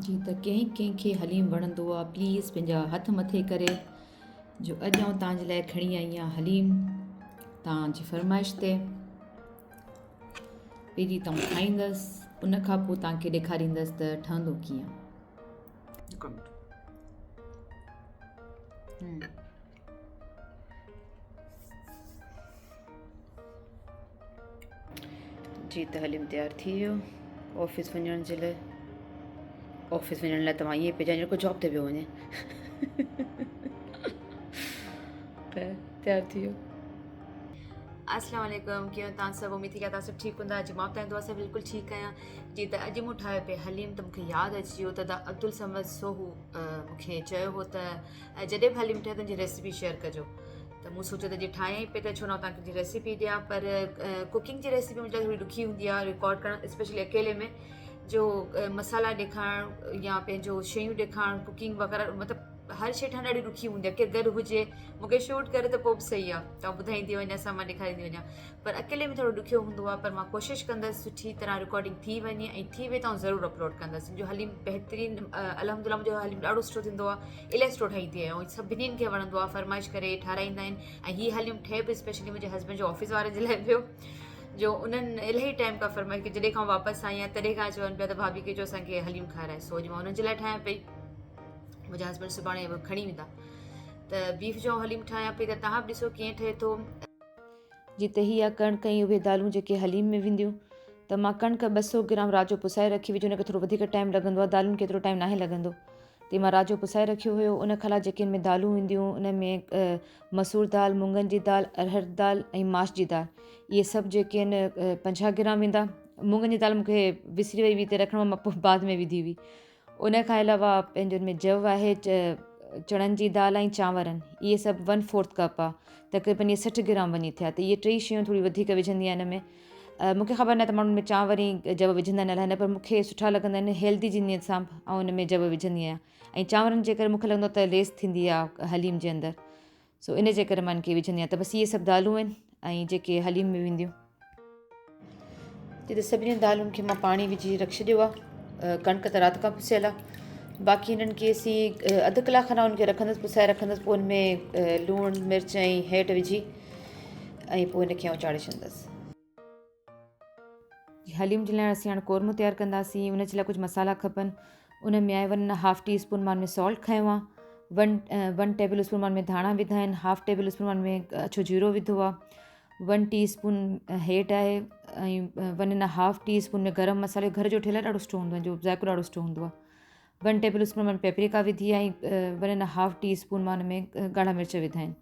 जीअं त कंहिंखे हलीम वणंदो आहे, प्लीज़ पंहिंजा हथ मथे करे जो अॼु आउं तव्हांजे लाइ खणी आई आहियां हलीम तव्हांजी फरमाइश ते। पहिरीं त आउं ठाहींदसि, उन खां पोइ तव्हांखे ॾेखारींदसि त ठहंदो कीअं। जी त हलीम तयारु थी वियो ऑफिस वञण जे लाइ। ऑफिस वञण लाइ तव्हां ईअं पिया जेको जॉब ते पियो वञे त तयारु थी वियो। अस्सलाम वालेकुम, कीअं तव्हां सभु? उमेद थी तव्हां सभु ठीकु हूंदा। अॼु मां तव्हां दुआ सां बिल्कुलु ठीकु आहियां। जी त अॼु मूं ठाहियो पिया हलीम, त मूंखे यादि अची वियो त अब्दुल समद सोहू मूंखे चयो हो त जॾहिं बि हलीम ठहे तुंहिंजी रेसिपी शेयर कजो। त मूं सोचियो त जे ठाहियां ई पई त छो न तव्हांखे रेसिपी ॾियां। पर कुकिंग जी रेसिपी मुंहिंजी थोरी ॾुखी हूंदी आहे रिकॉर्ड करणु, स्पेशली अकेले में जो मसाला ॾेखारणु या पंहिंजो शयूं ॾेखारणु कुकिंग वग़ैरह, मतिलबु हर शइ ठाहिणु ॾाढी ॾुखी हूंदी आहे। केरु गॾु हुजे मूंखे शूट करे त पोइ बि सही आहे, तव्हां ॿुधाईंदी वञा सां मां ॾेखारींदी वञा। पर अकेले में थोरो ॾुखियो हूंदो आहे। पर मां कोशिशि कंदसि सुठी तरह रिकॉर्डिंग थी वञे, ऐं थी वई त ज़रूरु अपलोड कंदसि। मुंहिंजो हलीम बहितरीनु अलहमदिल्ला मुंहिंजो हलीम ॾाढो सुठो थींदो आहे, इलाही सुठो ठाहींदी आहियां ऐं सभिनीनि खे वणंदो आहे, फरमाइश करे ठाराईंदा आहिनि। ऐं हीअ हलीम ठहे बि स्पेशली मुंहिंजे हस्बैंड जो ऑफिस वारनि जे लाइ पियो, जो उन्हनि इलाही टाइम खां फरमाइश की जॾहिं खां वापसि आई आहियां तॾहिं खां चवनि पिया त भाभी खे जो असांखे हलीम खाराए। सो अॼु मां उन्हनि जे लाइ ठाहियां पई। मुंहिंजा हस्बैंड सुभाणे खणी वेंदा त बीफ जो हलीम ठाहियां पई, त तव्हां बि ॾिसो कीअं ठहे थो। जी त हीअ कणिक ऐं उहे दालूं जेके हलीम में वेंदियूं, त मां कणिक 200 ग्राम राति जो पुसाए रखी हुई, हुनखे थोरो वधीक टाइम लॻंदो आहे, दालुनि खे एतिरो टाइम नाहे लॻंदो। त मां राति जो पुसाए रखियो हुयो। उन खां अलावा जेके हिन में दालूं ईंदियूं उन में मसूर दाल, मुङनि जी दाल, अरहर दाल ऐं माश जी दाल, इहे सभु जेके आहिनि 50 ग्राम वेंदा। मुङनि जी दाल मूंखे विसरी वई हुई त रखण, मां पोइ बाद में विधी हुई। उन खां अलावा पंहिंजो हिन में जव आहे, चणनि जी दाल ऐं चांवरनि, इहे सभु 1/4 कप आहे, तक़रीबन इहे 60 ग्राम वञी थिया। त इहे टे शयूं थोरी वधीक विझंदी आहियां हिन में। मूंखे ख़बर न आहे त माण्हुनि में चांवर ई जव विझंदा आहिनि अलाए न, पर मूंखे सुठा लॻंदा आहिनि हेल्दी जी नीयत सां ऐं हुन में जव विझंदी आहियां। ऐं चांवरनि जे करे मूंखे लॻंदो आहे त लेस थींदी आहे हलीम जे अंदरि, सो इन जे करे मां इनखे विझंदी आहियां। त बसि इहे सभु दालूं आहिनि ऐं जेके हलीम में वेंदियूं। त सभिनी दालुनि खे मां पाणी विझी रखी छॾियो आहे। कणिक त राति खां पुसियल आहे। बाक़ी हिननि खे असीं अधु कलाक खनि उनखे रखंदसि, पुसाए रखंदसि, पोइ हुनमें लूणु मिर्च ऐं हैड विझी ऐं पोइ हिनखे आउं चाढ़े छॾंदसि। हलीम जे लाइ असीं हाणे कोरमो तयारु कंदासीं। उन जे लाइ कुझु मसाला खपनि। उन में आहे 1.5 टीस्पून मां में सॉल्ट खयों आहे, 1 टेबल स्पून मां में धाणा विधा आहिनि, 1/2 टेबल स्पून मां में अछो जीरो विधो आहे, 1 टीस्पून हैड आहे ऐं 1.5 टीस्पून में गरम मसालो, घर जो ठहियलु ॾाढो सुठो हूंदो आहे, जो ज़ाइक़ो ॾाढो सुठो हूंदो आहे। 1 टेबल स्पून मां पेपरिका विधी आहे ऐं 1.5 टीस्पून मां में ॻाढ़ा मिर्च विधा आहिनि।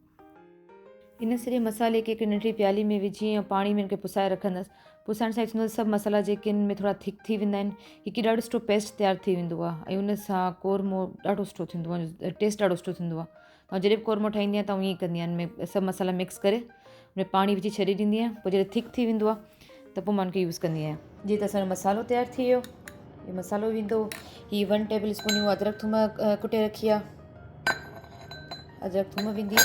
इन सॼे मसाले खे हिकु नंढड़ी प्याली में विझी ऐं पाणी में हिनखे पुसाए रखंदसि। पुसाइण सां थींदो सभु मसाला जेके आहिनि में थोरा थिक थी वेंदा आहिनि, हिकु ॾाढो सुठो पेस्ट तयारु थी वेंदो आहे ऐं उन सां कोरमो ॾाढो सुठो थींदो आहे, टेस्ट ॾाढो सुठो थींदो आहे। ऐं जॾहिं बि कोरमो ठाहींदी आहियां त ईअं कंदी आहियां, में सभु मसाला मिक्स करे हुन में पाणी विझी छॾे ॾींदी आहियां। पोइ जॾहिं थिक थी वेंदो आहे त पोइ मां उनखे यूज़ कंदी आहियां। जीअं त असांजो मसालो तयारु थी वियो, हीउ मसालो वेंदो। हीअ 1 टेबल स्पून अदरक थूम कुटे रखी आहे, अदरक थूम वेंदी।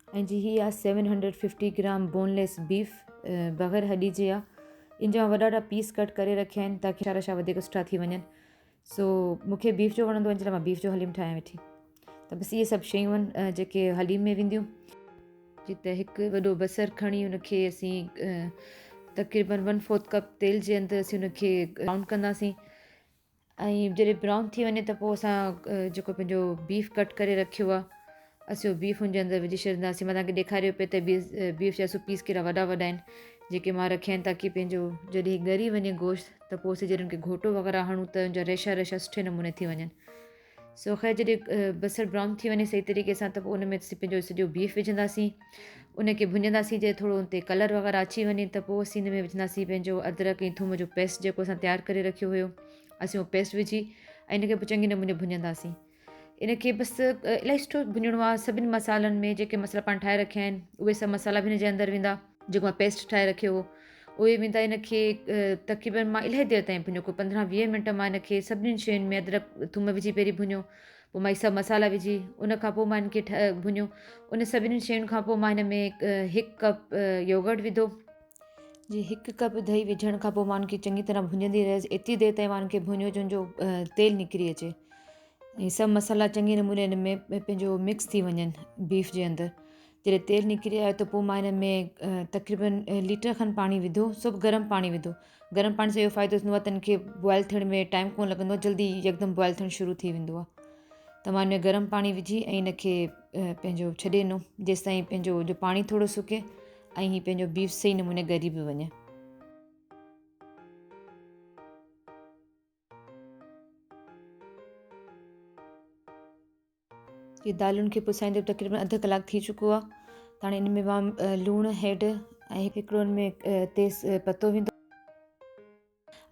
ऐं जी हीअ आहे 750 ग्राम बोनलेस बीफ, बग़ैर हॾी जे आहे। इन जा वॾा वॾा पीस कट करे रखिया आहिनि ताकी छा वधीक सुठा थी वञनि। सो मूंखे बीफ जो वणंदो आहे, इन जे लाइ मां बीफ जो हलीम ठाहियां वेठी। त बसि इहे सभु शयूं आहिनि जेके हलीम में वेंदियूं। जी त हिकु वॾो बसरु खणी उनखे असीं तक़रीबन 1/4 कप तेल जे अंदरि असीं उनखे ब्राउन कंदासीं। ऐं जॾहिं ब्राउन थी वञे त पोइ असां जेको पंहिंजो बीफ कट करे रखियो आहे, असीं उहो बीफ हुनजे अंदरि विझी छॾींदासीं। मां तव्हांखे ॾेखारियो पिए त बीफ जा पीस केॾा वॾा वॾा आहिनि जेके मां रखिया आहिनि, ताकी पंहिंजो जॾहिं ॻरी वञे गोश्त त पोइ असीं जॾहिं हुनखे घोटो वग़ैरह हणूं त हुनजा रेशा रेशा सुठे नमूने थी वञनि। सो ख़ैर जॾहिं बसरु ब्राउन थी वञे सही तरीक़े सां त पोइ उन में असीं पंहिंजो सॼो बीफ विझंदासीं, उनखे भुञंदासीं। जे थोरो हुते कलर वग़ैरह अची वञे त पोइ असीं हिन में विझंदासीं पंहिंजो अदरक ऐं थूम जो पेस्ट जेको असां तयारु करे रखियो हुयो, असीं उहो पेस्ट विझी ऐं इनखे पोइ चङी नमूने भुञंदासीं। इनखे बसि इलाही सुठो भुञिणो आहे। सभिनी मसालनि में जेके मसाला पाण ठाहे रखिया आहिनि उहे सभु मसाला बि हिन जे अंदरि वेंदा, जेको मां पेस्ट ठाहे रखियो हो उहे वेंदा। इनखे तक़रीबन मां इलाही देरि ताईं भुञो, कोई 15-20 मिंट मां इनखे सभिनीनि शयुनि में अदरक थूम विझी पहिरीं भुञो, पोइ मां इहे सभु मसाला विझी उन खां पोइ मां इनखे भुञो। उन सभिनीनि शयुनि खां पोइ मां हिन में 1 कप योगर्ट विधो, जी 1 कप दही विझण खां पोइ मां उनखे चङी तरह भुञंदी रहियसि एतिरी देरि ताईं मां उनखे भुञियो जंहिंजो तेल निकिरी अचे ऐं सभु मसाला चङे नमूने हिन में पंहिंजो मिक्स थी वञनि बीफ जे अंदरि। जॾहिं तेल निकिरी आयो त पोइ मां हिन में तक़रीबन लीटर खनि पाणी विधो, सभु गरम पाणी विधो। गरम पाणी सां इहो फ़ाइदो थींदो आहे त हिनखे बॉइल थियण में टाइम कोन लॻंदो आहे, जल्दी यकदमि बॉइल थियणु शुरू थी वेंदो आहे। त मां हिन में गरम पाणी विझी ऐं हिनखे पंहिंजो छॾे ॾिनो जेसिताईं पंहिंजो जो पाणी थोरो सुके ऐं हीअ पंहिंजो बीफ सही नमूने ॻरी बि वञे। ये दालुनि खे पुसाईंदे तक़रीबन अधु कलाकु थी चुको आहे। त हाणे हिन में मां लूणु हैड ऐं हिकिड़ो हिन में तेज़ पतो वेंदो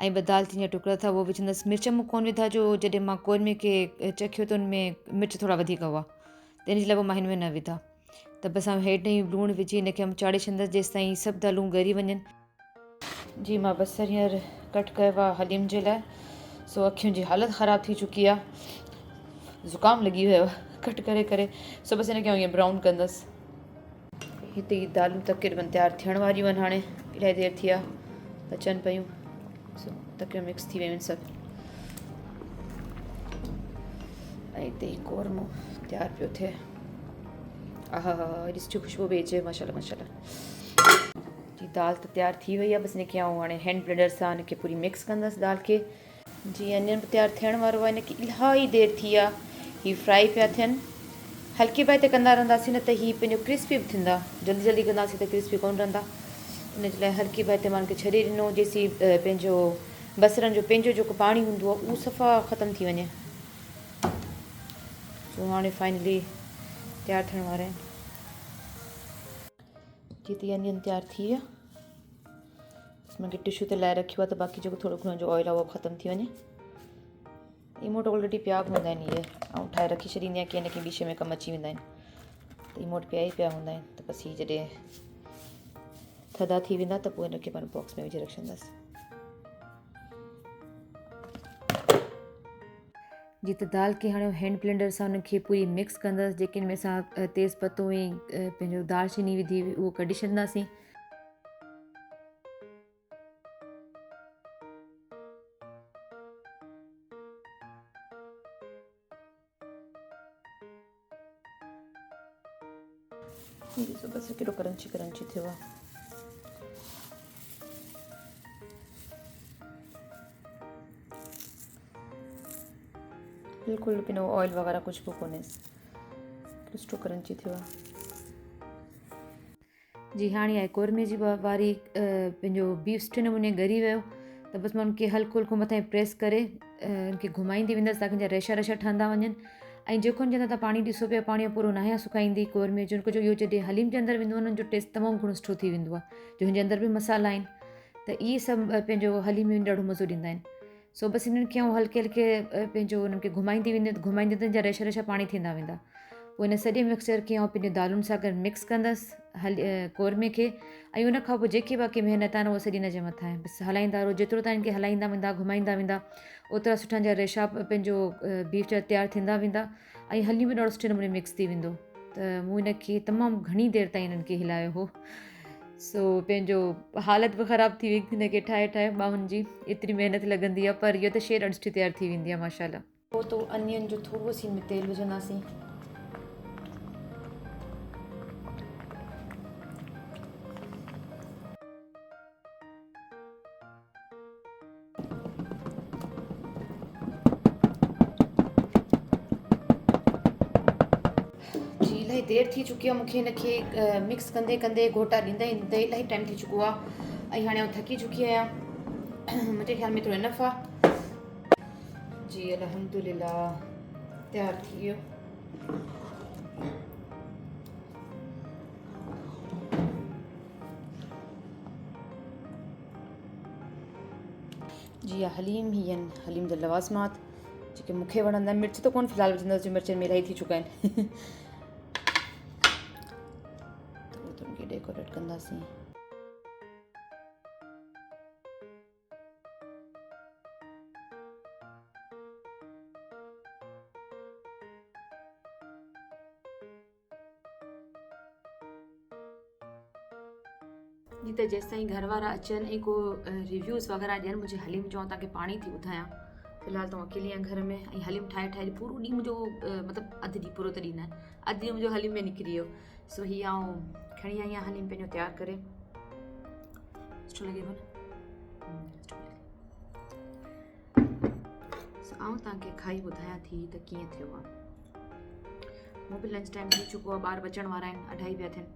ऐं ॿ दालचीनी जा टुकड़ा था उहो विझंदसि। मिर्च मूं कोन विधा जो जॾहिं मां कोरमे खे चखियो त हुन में मिर्च थोरा वधीक हुआ त इन जे लाइ पोइ मां हिन में न विधा। त बसि हाणे हेठि ई लूणु विझी हिनखे चाढ़े छॾंदसि जेसिताईं सभु दालूं ॻरी वञनि। जी मां बसर हींअर कट कयो आहे हलीम जे लाइ, सो अखियुनि जी हालति ख़राबु थी चुकी आहे, ज़ुकाम लॻी वियो आहे कट करे करे। सो बसि हिनखे ईअं ब्राउन कंदसि। हिते ई दालूं तक़रीबन तयारु थियण वारियूं आहिनि। हाणे इलाही देरि थी आहे त अचनि पियूं, सो तक़रीबन मिक्स थी वियूं आहिनि सभु। ऐं हिते ई कोरमो तयारु पियो थिए। हा ॾिसजो ख़ुशबू पई अचे माशाल्लाह माशाल्लाह। जी दाल त तयारु थी वई आहे, बसि हिनखे आउं हाणे हैंड ब्लेंडर सां हिनखे पूरी मिक्स कंदसि दाल खे। जी अनियन बि तयारु थियण वारो आहे, हिनखे इलाही देरि थी आहे। हीअ फ्राई पिया थियनि, हल्के बाहि ते कंदा रहंदासीं न त हीअ पंहिंजो क्रिस्पी बि थींदा, जल्दी जल्दी कंदासीं त क्रिस्पी कोन रहंदा। इन जे लाइ हल्की बाहि ते मां हिनखे छॾे ॾिनो जेसीं पंहिंजो बसरनि जो पंहिंजो जेको पाणी हूंदो आहे उहो सफ़ा ख़तमु थी वञे। सो हाणे फाइनली तयारु थियण वारा आहिनि। जीअं अनियन तयारु थी विया, मूंखे टिशू ते लाइ रखियो आहे त बाक़ी जेको थोरो घणो जो ऑयल आहे उहो ख़तमु थी वञे। इमोट ऑलरेडी पिया बि हूंदा आहिनि इहे, ऐं ठाहे रखी छॾींदी आहियां की हिनखे ॿी शइ में कमु अची वेंदा आहिनि। त इमोट पिया ई पिया हूंदा आहिनि, त बसि हीअ जॾहिं थधा थी वेंदा त पोइ हिनखे पाण बॉक्स में विझी रखी छॾंदसि। जी त दाल खे हाणे हैंड ब्लेंडर सां हुनखे पूरी मिक्स कंदसि। जेके हिन में असां तेज़ पतो ऐं पंहिंजो दालचीनी विधी हुई उहो कढी छॾंदासीं। ॾिसो बसि केॾो क्रंची क्रंची थियो आहे। बिल्कुलु बिना ऑयल वग़ैरह कुझु बि कोन्हे, क्रिस्टो क्रंची थियो आहे। जी हाणे आहे कोरमे जी वारी पंहिंजो बीफ सुठे नमूने ॻरी वियो, त बसि मां उनखे हल्को हल्को मथां प्रेस करे उनखे घुमाईंदी वेंदसि ताकी जा रेशा रेशा ठहंदा वञनि। ऐं जेको हुनजे अंदरि तव्हां पाणी ॾिसो पिया, पाणी पूरो नाहे सुकाईंदी कोरमे जो, जो इहो जॾहिं हलीम जे अंदरि वेंदो आहे हुननि जो टेस्ट तमामु घणो सुठो थी वेंदो आहे, जो हिनजे अंदरि बि मसाला आहिनि त इहे सभु पंहिंजो हलीम में ॾाढो मज़ो ॾींदा आहिनि। सो बसि हिननि खे हल्के हल्के पंहिंजो हुननि खे घुमाईंदी वेंदे जा रेशा रेशा पाणी थींदा वेंदा। पोइ हिन सॼे मिक्सचर खे आउं पंहिंजे दालुनि सां गॾु मिक्स कंदसि कोरमे खे। ऐं उन खां पोइ जेके बाक़ी महिनत आहे न उहो सॼी हिन जे मथां आहे। बसि हलाईंदा रहो, जेतिरो तव्हां हिनखे हलाईंदा वेंदा घुमाईंदा वेंदा ओतिरा सुठा जा रेशा पंहिंजो बीफ जा तयारु थींदा वेंदा ऐं हली बि ॾाढो सुठे नमूने मिक्स थी वेंदो। त मूं हिनखे तमामु घणी देरि ताईं हिननि खे हिलायो हो, सो पंहिंजो हालति बि ख़राबु थी वई हिनखे ठाहे ठाहे ॿाहुनि जी। एतिरी महिनत लॻंदी आहे पर इहो त शइ ॾाढी सुठी तयारु थी वेंदी आहे माशाल्लाह। पोइ तो अनियन जो थोरो सी में तेल विझंदासीं। जी इलाही देरि थी चुकी आहे, मूंखे हिनखे मिक्स कंदे कंदे घोटा ॾींदे ॾींदे इलाही टाइम थी चुको आहे ऐं हाणे आउं थकी चुकी आहियां। मुंहिंजे ख़्याल में थोरो इनफ आहे। जी अल्हम्दुलिल्लाह तयारु थी वियो। जी हलीम ही आहिनि हलीम जा लवाज़मात जेके मूंखे वणंदा आहिनि। मिर्च त कोन फ़िलहालु विझंदासीं, मिर्चनि में इलाही थी चुका आहिनि। त उनखे डेकोरेट कंदासीं। जी त जेसि ताईं घर वारा अचनि ऐं को रिव्यूज़ वग़ैरह ॾियनि मुंहिंजे हलीम जो तव्हांखे पाणी थी ॿुधायां। फ़िलहालु त अकेली आहियां घर में ऐं हलीम ठाहे ठाहे पूरो ॾींहुं मुंहिंजो मतिलबु अधु ॾींहुं पूरो त ॾींहुं न अधु ॾींहुं मुंहिंजो हलीम में निकिरी वियो। सो हीअ आउं खणी आई आहियां हलीम पंहिंजो तयारु करे। सुठो लॻेव न? सुठो लॻे। सो आउं तव्हांखे खाई ॿुधायां थी त कीअं थियो आहे। मूं बि लंच टाइम थी चुको आहे, ॿार बचण वारा आहिनि, 2:30 पिया थियनि।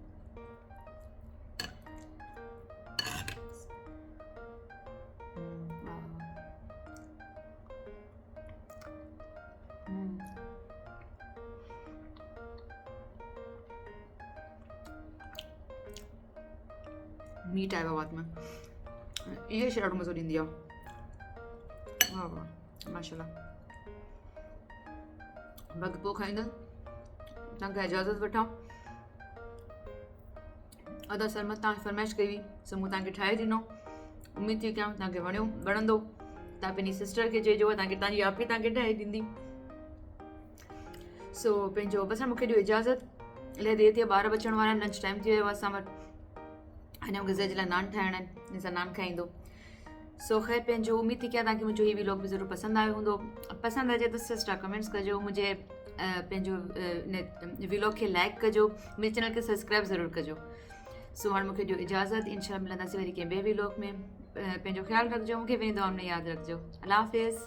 मीट आयो आहे बाद में, इहे शइ ॾाढो मज़ो ॾींदी आहे। वाह वाह माशाल्लाह। बाक़ी पोइ खाईंदसि, तव्हांखां इजाज़त वठां। अदा सरमत तव्हां फरमाइश कई हुई, सो मूं तव्हांखे ठाहे ॾिनो। उमेदु थी कयां तव्हांखे वणंदो। तव्हां पंहिंजी सिस्टर खे चइजो तव्हांखे तव्हांजी आपी तव्हांखे ठाहे ॾींदी। सो पंहिंजो बसि मूंखे ॾियो इजाज़त। इलाही देरि थी, ॿार बचण वारा आहिनि, लंच टाइम थी वियो आहे असां वटि। अञा ग़ज़ा जे लाइ नान ठाहिणा आहिनि, हिन सां नान खाईंदो। सो ख़ैर पंहिंजो उमेदु थी कयां तव्हांखे मुंहिंजो हीउ व्लॉग बि ज़रूरु पसंदि आयो हूंदो। पसंदि अचे त सिस्टर कमेंट्स कजो, मुंहिंजे पंहिंजो व्लॉग खे लाइक कजो, मुंहिंजे चैनल खे सब्सक्राइब ज़रूरु कजो। सो हाणे मूंखे ॾियो इजाज़त। इंशाल्लाह मिलंदासीं वरी कंहिं ॿिए व्लॉग में। पंहिंजो ख़्यालु रखिजो, मूंखे पंहिंजी दुआउनि में यादि रखिजो। अल्लाह हाफ़िज़।